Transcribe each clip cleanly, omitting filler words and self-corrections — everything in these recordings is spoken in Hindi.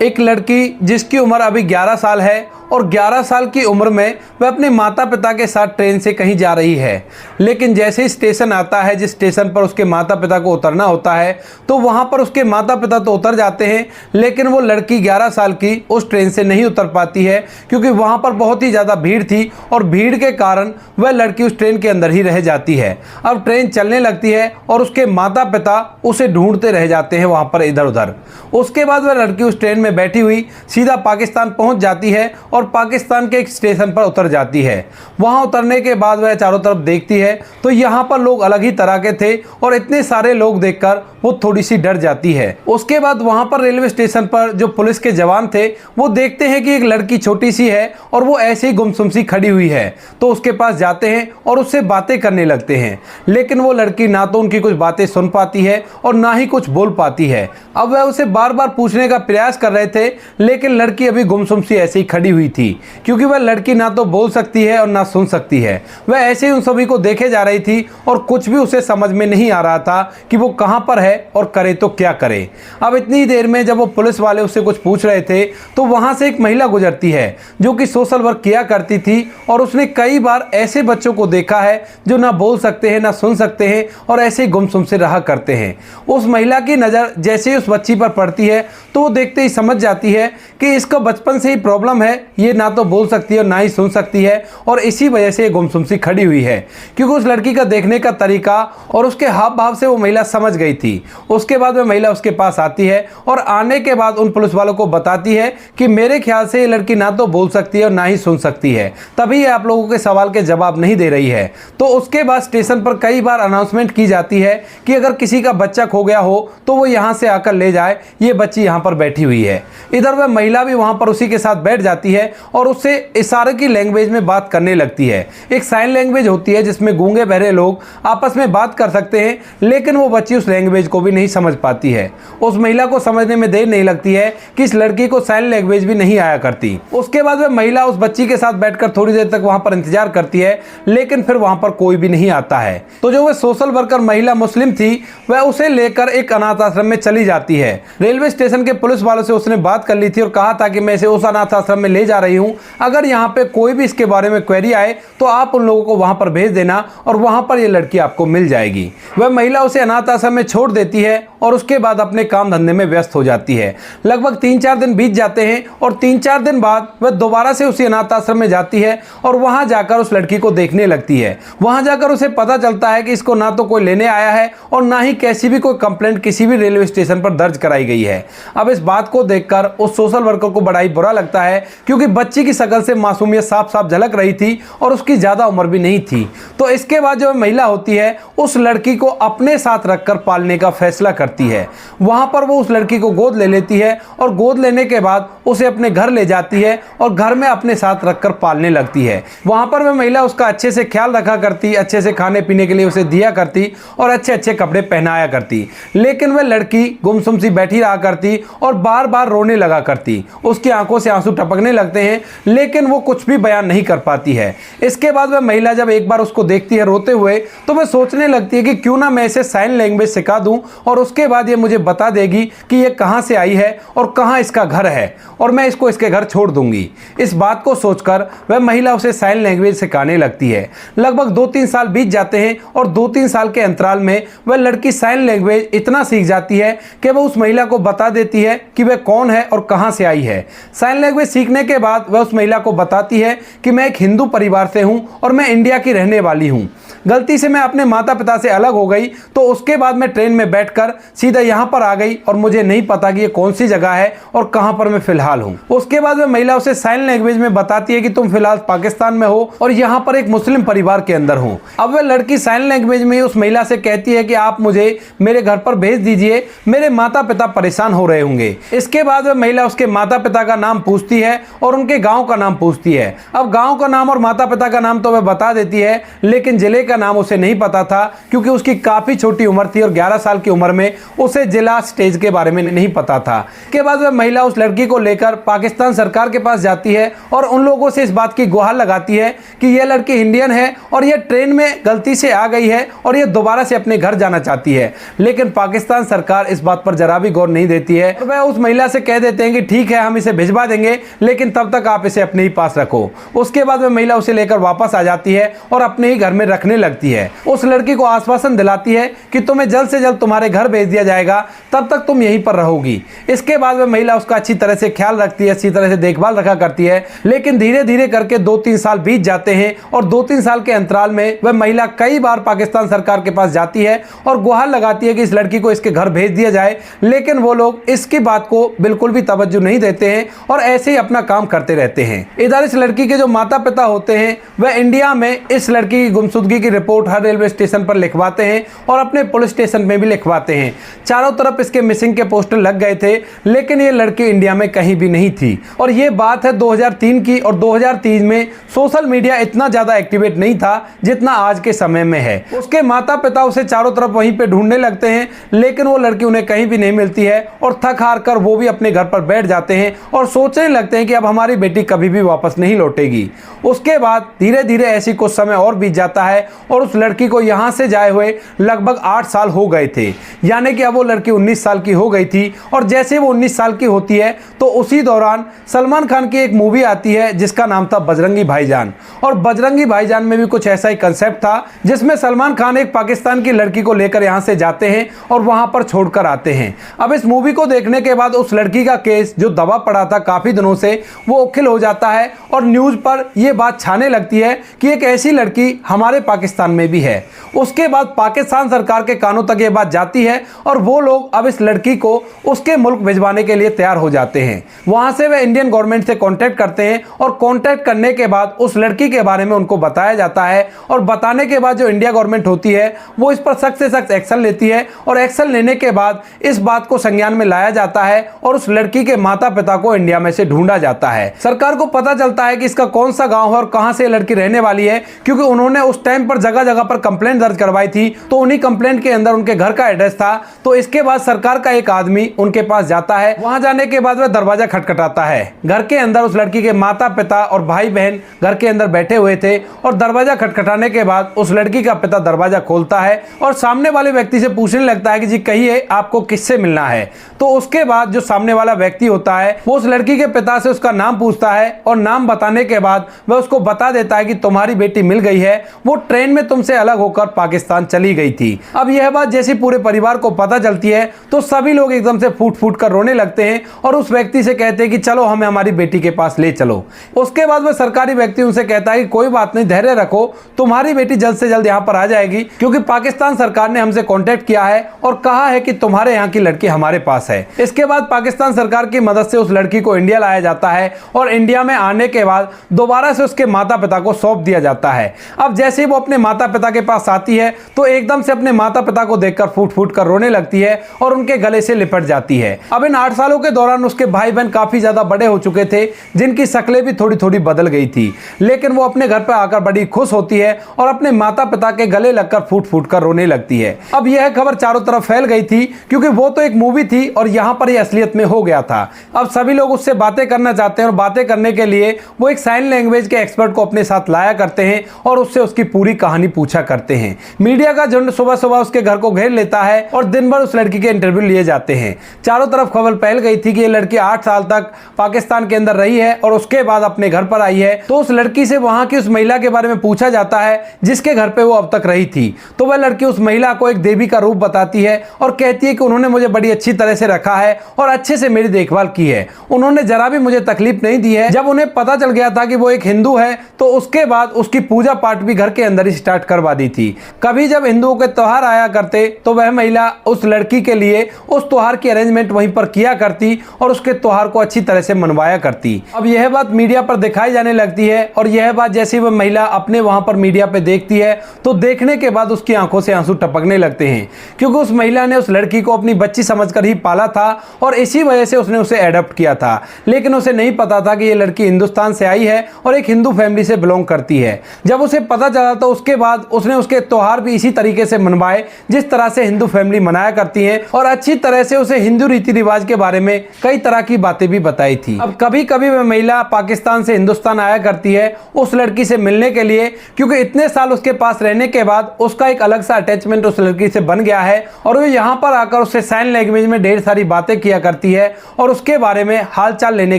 एक लड़की जिसकी उम्र अभी 11 साल है और 11 साल की उम्र में वह अपने माता पिता के साथ ट्रेन से कहीं जा रही है, लेकिन जैसे ही स्टेशन आता है, जिस स्टेशन पर उसके माता पिता को उतरना होता है, तो वहाँ पर उसके माता पिता तो उतर जाते हैं, लेकिन वो लड़की 11 साल की उस ट्रेन से नहीं उतर पाती है क्योंकि वहाँ पर बहुत ही ज़्यादा भीड़ थी और भीड़ के कारण वह लड़की उस ट्रेन के अंदर ही रह जाती है। अब ट्रेन चलने लगती है और उसके माता पिता उसे ढूंढते रह जाते हैं वहाँ पर इधर उधर। उसके बाद वह लड़की उस ट्रेन में बैठी हुई सीधा पाकिस्तान पहुँच जाती है और पाकिस्तान के एक स्टेशन पर उतर जाती है। वहां उतरने के बाद वह चारों तरफ देखती है तो यहां पर लोग अलग ही तरह के थे और इतने सारे लोग देखकर वो थोड़ी सी डर जाती है। उसके बाद वहां पर रेलवे स्टेशन पर जो पुलिस के जवान थे वो देखते हैं कि एक लड़की छोटी सी है और वो ऐसे ही गुमसुम सी खड़ी हुई है, तो उसके पास जाते हैं और उससे बातें करने लगते हैं, लेकिन वो लड़की ना तो उनकी कुछ बातें सुन पाती है और ना ही कुछ बोल पाती है। अब वह उसे बार बार पूछने का प्रयास कर रहे थे, लेकिन लड़की अभी गुमसुम सी ऐसे ही खड़ी हुई थी क्योंकि वह लड़की ना तो बोल सकती है और ना सुन सकती है। वह ऐसे ही उन सभी को देखे जा रही थी और कुछ भी उसे समझ में नहीं आ रहा था कि वो कहां पर है और करे तो क्या करे। अब इतनी देर में जब वो पुलिस वाले उससे कुछ पूछ रहे थे तो वहां से एक महिला गुजरती है जो कि सोशल वर्क किया करती थी और उसने कई बार ऐसे बच्चों को देखा है जो ना बोल सकते हैं ना सुन सकते हैं और ऐसे ही गुमसुम से रहा करते हैं। उस महिला की नज़र जैसे ही उस बच्ची पर पड़ती है तो वो देखते ही समझ जाती है कि इसका बचपन से ही प्रॉब्लम है, ये ना तो बोल सकती है और ना ही सुन सकती है और इसी वजह से गुमसुम सी खड़ी हुई है। क्योंकि उस लड़की का देखने का तरीका और उसके हाव भाव से वो महिला समझ गई थी। उसके बाद वह महिला उसके पास आती है और आने के बाद उन पुलिस वालों को बताती है कि मेरे ख्याल से ये लड़की ना तो बोल सकती है और ना ही सुन सकती है, तभी ये आप लोगों के सवाल के जवाब नहीं दे रही है। तो उसके बाद स्टेशन पर कई बार अनाउंसमेंट की जाती है कि अगर किसी का बच्चा खो गया हो तो वो यहाँ से आकर ले जाए, ये बच्ची यहाँ पर बैठी हुई है। इधर वह महिला भी वहाँ पर उसी के साथ बैठ जाती है और उससे इशारे की लैंग्वेज में बात करने लगती है। एक साइन लैंग्वेज होती है जिसमें गूंगे बहरे लोग आपस में बात कर सकते हैं, लेकिन वो बच्ची उस लैंग्वेज को भी नहीं समझ पाती है। उस महिला को समझने में देर नहीं लगती है कि इस लड़की को साइन लैंग्वेज भी नहीं आया करती। उसके बाद वह महिला उस बच्ची के साथ बैठकर थोड़ी देर तक वहां पर इंतजार करती है, लेकिन फिर वहां पर कोई भी नहीं आता है। तो जो वह सोशल वर्कर महिला मुस्लिम थी वह उसे लेकर एक अनाथ आश्रम में चली जाती है। रेलवे स्टेशन के पुलिस वालों से उसने बात कर ली थी और कहा था कि मैं इसे उस अनाथ आश्रम में ले जा रही हूँ, अगर यहाँ पे कोई भी इसके बारे में क्वेरी आए तो आप उन लोगों को वहां पर भेज देना और वहां पर ये लड़की आपको मिल जाएगी। वह महिला उसे अनाथ आश्रम में छोड़ देती है और उसके बाद अपने काम धंधे में व्यस्त हो जाती है। लगभग 3-4 दिन बीत जाते हैं और 3-4 दिन बाद वह दोबारा से उसी अनाथ आश्रम में जाती है और वहां जाकर उस लड़की को देखने लगती है। वहां जाकर उसे पता चलता है कि इसको ना तो कोई लेने आया है और ना ही कैसी भी कोई कंप्लेंट किसी भी रेलवे स्टेशन पर दर्ज कराई गई है। अब इस बात को देखकर उस सोशल वर्कर को बड़ा ही बुरा लगता है क्योंकि बच्ची की शक्ल से मासूमियत साफ साफ झलक रही थी और उसकी ज्यादा उम्र भी नहीं थी। तो इसके बाद जो महिला होती है उस लड़की को अपने साथ रखकर पालने का फैसला करती है। वहां पर वो उस लड़की को गोद ले लेती है और गोद लेने के बाद उसे अपने घर ले जाती है और घर में अपने साथ रखकर पालने लगती है। वहां पर वह महिला उसका अच्छे से ख्याल रखा करती, अच्छे से खाने पीने के लिए उसे दिया करती और अच्छे अच्छे कपड़े पहनाया करती, लेकिन वह लड़की गुमसुम सी बैठी रहा करती और बार बार रोने लगा करती। उसकी आंखों से आंसू टपकने लगते हैं, लेकिन वो कुछ भी बयान नहीं कर पाती है। इसके बाद वह महिला जब एक बार उसको देखती है रोते हुए तो वह सोचने लगती है कि क्यों ना मैं इसे साइन लैंग्वेज सिखा दूं और उसके बाद ये मुझे बता देगी कि ये कहां से आई है और कहां इसका घर है और मैं इसको इसके घर छोड़ दूंगी। इस बात को सोचकर वह महिला उसे साइन लैंग्वेज सिखाने लगती है। लगभग 2-3 साल बीत जाते हैं और 2-3 साल के अंतराल में वह लड़की साइन लैंग्वेज इतना सीख जाती है कि वह उस महिला को बता देती है कि वह कौन है और कहां से आई है। साइन लैंग्वेज सीखने के बाद वह उस महिला को बताती है कि मैं एक हिंदू परिवार से हूं और मैं इंडिया की रहने वाली हूं। गलती से मैं अपने माता पिता से अलग हो गई तो उसके बाद मैं ट्रेन में बैठकर सीधा यहाँ पर आ गई और मुझे नहीं पता कि ये कौन सी जगह है और कहाँ पर मैं फिलहाल हूँ। उसके बाद वह महिला उसे साइन लैंग्वेज में बताती है कि तुम फिलहाल पाकिस्तान में हो और यहाँ पर एक मुस्लिम परिवार के अंदर हो। अब वह लड़की साइन लैंग्वेज में उस महिला से कहती है कि आप मुझे मेरे घर पर भेज दीजिए, मेरे माता पिता परेशान हो रहे होंगे। इसके बाद वह महिला उसके माता पिता का नाम पूछती है और उनके गाँव का नाम पूछती है। अब गाँव का नाम और माता पिता का नाम तो वह बता देती है, लेकिन जिले का नाम उसे नहीं पता था क्योंकि उसकी काफी छोटी उम्र थी और 11 साल की उम्र में उसे जिला स्टेज के बारे में नहीं पता था। के बाद वह महिला उस लड़की को लेकर पाकिस्तान सरकार के पास जाती है और उन लोगों से इस बात की गुहार लगाती है कि यह लड़की इंडियन है और यह ट्रेन में गलती से आ गई है और यह दोबारा से अपने घर जाना चाहती है। लेकिन पाकिस्तान सरकार इस बात पर जरा भी गौर नहीं देती है और वह उस महिला से कह देते हैं कि ठीक है हम इसे भिजवा देंगे, लेकिन तब तक आप इसे अपने ही पास रखो। उसके बाद वह महिला उसे लेकर वापस आ जाती है और अपने ही घर में रखने लगती है। उस लड़की को आश्वासन दिलाती है कि तुम्हें जल्द से जल्द तुम्हारे घर भेज दिया जाएगा, तब तक तुम यहीं पर रहोगी। इसके बाद वह महिला उसका अच्छी तरह से ख्याल रखती है, अच्छी तरह से देखभाल रखा करती है। लेकिन धीरे धीरे करके 2-3 साल बीत जाते हैं और 2-3 साल के अंतराल में वह महिला कई बार पाकिस्तान सरकार के पास जाती है और गुहार लगाती है कि इस लड़की को इसके घर भेज दिया जाए, लेकिन वो लोग इसकी बात को बिल्कुल भी तवज्जो नहीं देते हैं और ऐसे ही अपना काम करते रहते हैं। इधर इस लड़की के जो माता पिता होते हैं वह इंडिया में इस लड़की की गुमशुदगी की रिपोर्ट हर रेलवे स्टेशन पर लिखवाते हैं और अपने पुलिस स्टेशन में भी लिखवाते हैं। चारों तरफ इसके मिसिंग के पोस्टर लग गए थे, लेकिन ये लड़की इंडिया में कहीं भी नहीं थी। और ये बात है 2003 की, और 2003 में सोशल मीडिया इतना ज्यादा एक्टिवेट नहीं था जितना आज के समय में है। उसके माता पिता उसे चारों तरफ वहीं पे ढूंढने लगते हैं, लेकिन वो लड़की उन्हें कहीं भी नहीं मिलती है और थक हार कर वो भी अपने घर पर बैठ जाते हैं और सोचने लगते हैं कि अब हमारी बेटी कभी भी वापस नहीं लौटेगी। उसके बाद धीरे धीरे ऐसी कुछ समय और बीत जाता है और उस लड़की को यहां से जाए हुए लगभग 8 साल हो गए थे, यानी कि अब वो लड़की 19 साल की हो गई थी। और जैसे वो 19 साल की होती है तो उसी दौरान सलमान खान की एक मूवी आती है जिसका नाम था बजरंगी भाईजान। और बजरंगी भाईजान में भी कुछ ऐसा ही कंसेप्ट था जिसमें सलमान खान एक पाकिस्तान की लड़की को लेकर यहां से जाते हैं और वहां पर छोड़कर आते हैं। अब इस मूवी को देखने के बाद उस लड़की का केस जो दबा पड़ा था काफी दिनों से, वो उखिल हो जाता है और न्यूज पर यह बात छाने लगती है कि एक ऐसी लड़की हमारे पाकिस्तान में भी है। उसके बाद पाकिस्तान सरकार के कानों तक यह बात जाती है और वो लोग अब इस लड़की को उसके मुल्क भिजवाने के लिए तैयार हो जाते हैं। वहां से वे इंडियन गवर्नमेंट से कांटेक्ट करते हैं और कांटेक्ट करने के बाद उस लड़की के बारे में उनको बताया जाता है और बताने के बाद जो इंडिया गवर्नमेंट होती है वो इस पर सख्त से सख्त एक्शन लेती है और एक्शन लेने के बाद इस बात को संज्ञान में लाया जाता है और उस लड़की के माता पिता को इंडिया में से ढूंढा जाता है। सरकार को पता चलता है कि इसका कौन सा गांव है और कहां से लड़की रहने वाली है, क्योंकि उन्होंने उस टाइम पर जगह जगह पर कंप्लेंट दर्ज करवाई थी, तो उन्हीं कंप्लेंट के अंदर उनके घर का एड्रेस था। तो इसके बाद सरकार का एक आदमी उनके पास जाता है। वहां जाने के बाद वह दरवाजा खटखटाता है। घर के अंदर उस लड़की के माता पिता और भाई बहन घर के अंदर बैठे हुए थे और दरवाजा खटखटाने के बाद उस लड़की का पिता दरवाजा खोलता है और सामने वाले व्यक्ति से पूछने लगता है कि जी कहिए आपको किससे मिलना है। तो उसके बाद जो सामने वाला व्यक्ति होता है वो उस लड़की के पिता से उसका नाम पूछता है और नाम बताने के बाद वह उसको बता देता है कि तुम्हारी बेटी मिल गई है, वो ट्रेन में तुमसे अलग होकर पाकिस्तान चली गई थी। अब यह बात जैसी पूरे परिवार को पता चलती है तो सभी लोग एकदम से फूट फूट कर रोने लगते हैं और उस व्यक्ति से कहते हैं कि चलो हमें हमारी बेटी के पास ले चलो। उसके बाद वह सरकारी व्यक्ति उनसे कहता है कि कोई बात नहीं, धैर्य रखो, तुम्हारी बेटी जल्द से जल्द यहाँ पर आ जाएगी, क्योंकि पाकिस्तान सरकार ने हमसे कांटेक्ट किया है और कहा है कि तुम्हारे यहाँ की लड़की हमारे पास है। इसके बाद पाकिस्तान सरकार की मदद से उस लड़की को इंडिया लाया जाता है और इंडिया में आने के बाद दोबारा से उसके माता पिता को सौंप दिया जाता है। अब जैसे ही वो अपने माता पिता के पास आती है तो एकदम से अपने माता पिता को देखकर फूट फूट कर रोने लगती है और उनके गले से लिपट जाती है। अब इन 8 सालों के दौरान उसके भाई बहन काफी ज्यादा बड़े हो चुके थे, जिनकी शक्लें भी थोड़ी थोड़ी बदल गई थी, लेकिन वो अपने घर पर आकर बड़ी खुश होती है और अपने माता पिता के गले लगकर फूट फूट कर रोने लगती है। अब यह खबर चारों तरफ फैल गई थी क्योंकि वो तो एक मूवी थी और यहाँ पर यह असलियत में हो गया था। अब सभी लोग उससे बातें करना चाहते हैं और बातें करने के लिए वो एक साइन लैंग्वेज के एक्सपर्ट को अपने साथ लाया करते हैं और उससे उसकी पूरी कहानी पूछा करते हैं। मीडिया का झुंड सुबह सुबह उसके घर को घेर लेता है और दिन भर उस लड़की के इंटरव्यू लिए जाते हैं। चारों तरफ खबर फैल गई थी कि ये लड़की 8 साल तक पाकिस्तान के अंदर रही है और उसके बाद अपने घर पर आई है। तो उस लड़की से वहां की उस महिला के बारे में पूछा जाता है जिसके घर पे वो अब तक रही थी। तो वह लड़की उस महिला को एक देवी का रूप बताती है और कहती है कि उन्होंने मुझे बड़ी अच्छी तरह से रखा है और अच्छे से मेरी देखभाल की है, उन्होंने जरा भी मुझे तकलीफ नहीं दी है। जब उन्हें पता चल गया था कि वो एक हिंदू है तो उसके बाद उसकी पूजा पाठ भी घर के अंदर ही स्टार्ट करवा दी थी। कभी जब हिंदुओं के त्योहार आया करते तो वह महिला उस लड़की के लिए उस त्योहार की अरेंजमेंट वहीं पर किया करती और उसके त्योहार को अच्छी तरह से मनवाया करती। अब यह बात मीडिया पर दिखाई जाने लगती है और यह बात जैसे वह महिला अपने वहां पर मीडिया पे देखती है तो देखने के बाद उसकी आंखों से आंसू टपकने लगते हैं, क्योंकि उस महिला ने उस लड़की को अपनी बच्ची समझकर ही पाला था और इसी वजह से उसने उसे एडॉप्ट किया था। लेकिन उसे नहीं पता था कि यह लड़की हिंदुस्तान से आई है और एक हिंदू फैमिली से बिलोंग करती है। जब उसे पता चला तो उसके बाद उसने उसके त्योहार भी इसी तरीके से मनवाए जिस तरह से हिंदू फैमिली मनाया करती है और अच्छी तरह से उसे हिंदू रीति रिवाज के बारे में कई तरह की बातें भी बताई थी। अब कभी कभी वह महिला पाकिस्तान से हिंदुस्तान आया करती है उस लड़की से मिलने के लिए, क्योंकि इतने साल उसके पास रहने के बाद उसका एक अलग सा अटैचमेंट उस लड़की से बन गया है और वो यहाँ पर आकर उससे साइन लैंग्वेज में ढेर सारी बातें किया करती है है और उसके बारे में हालचाल लेने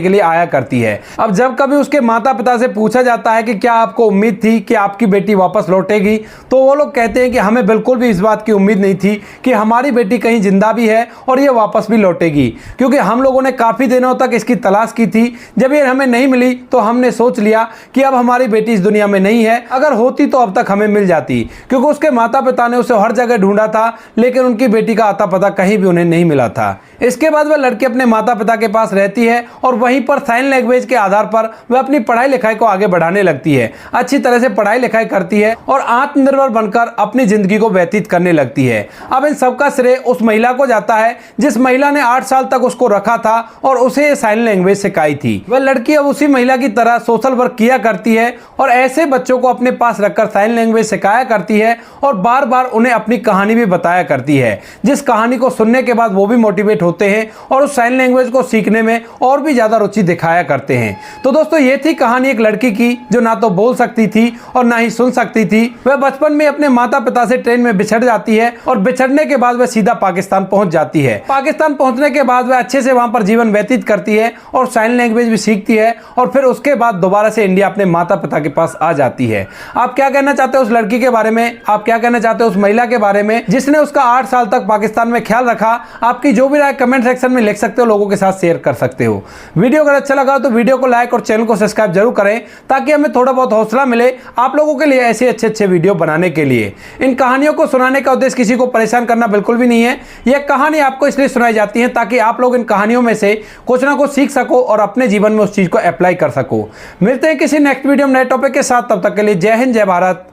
के लिए आया करती है। अब जब कभी उसके माता पिता से पूछा जाता है कि क्या आपको उम्मीद थी कि आपकी बेटी वापस लौटेगी, तो वो लोग कहते हैं कि हमें बिल्कुल भी इस बात की उम्मीद नहीं थी कि हमारी बेटी कहीं जिंदा भी है और ये वापस भी लौटेगी, क्योंकि हम लोगों ने काफ़ी दिनों तक इसकी तलाश की थी। जब ये हमें नहीं मिली तो हमने सोच लिया कि अब हमारी बेटी इस दुनिया में नहीं है, अगर होती तो अब तक हमें मिल जाती, क्योंकि उसके माता पिता ने उसे हर जगह ढूंढा था लेकिन उनकी बेटी का आता पता कहीं भी उन्हें नहीं मिला था। इसके बाद वह लड़की अपने माता पिता के पास रहती है और वहीं पर साइन लैंग्वेज के आधार पर वह अपनी पढ़ाई लिखाई को आगे बढ़ाने लगती है, अच्छी तरह से पढ़ाई लिखाई करती है और आत्मनिर्भर बनकर अपनी जिंदगी को व्यतीत करने लगती है। अब इन सबका श्रेय उस महिला को जाता है जिस महिला ने 8 साल तक उसको रखा था और उसे साइन लैंग्वेज सिखाई थी। वह लड़की अब उसी महिला की तरह सोशल वर्क किया करती है और ऐसे बच्चों को अपने पास रखकर साइन लैंग्वेज सिखाया करती है और बार बार उन्हें अपनी कहानी भी बताया करती है, जिस कहानी को सुनने के बाद वो भी मोटिवेट होते हैं और उस साइन लैंग्वेज को सीखने में और भी ज्यादा रुचि दिखाया करते हैं। तो दोस्तों ये थी कहानी एक लड़की की जो ना तो बोल सकती थी और ना ही सुन सकती थी। वह बचपन में अपने माता पिता से ट्रेन में बिछड़ जाती है और बिछड़ने के बाद वह सीधा पाकिस्तान पहुंच जाती है। पाकिस्तान पहुंचने के बाद वह अच्छे से वहां पर जीवन व्यतीत करती है और साइन लैंग्वेज भी सीखती है और फिर उसके बाद दोबारा से इंडिया अपने माता पिता के पास आ जाती है। आप क्या कहना चाहते हो उस लड़की के बारे में? आप क्या कहना चाहते हो उस महिला के बारे में जिसने उसका 8 साल तक पाकिस्तान में ख्याल रखा? आपकी जो भी राय कमेंट सेक्शन में लिख सकते हो, लोगों के साथ शेयर कर सकते हो। वीडियो अगर अच्छा लगा तो वीडियो को लाइक और चैनल को सब्सक्राइब जरूर करें ताकि हमें थोड़ा बहुत हौसला मिले आप लोगों के लिए ऐसे अच्छे वीडियो बनाने के लिए। इन कहानियों को सुनाने का उद्देश्य किसी को परेशान करना बिल्कुल भी नहीं है। यह कहानी आपको इसलिए सुनाई जाती है ताकि आप लोग इन कहानियों में से कुछ ना कुछ सीख सको और अपने जीवन में उस चीज को अप्लाई कर सको। मिलते हैं किसी नेक्स्ट वीडियो में नए टॉपिक के साथ, तब तक के लिए जय हिंद, जय भारत,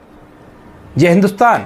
जय हिंदुस्तान।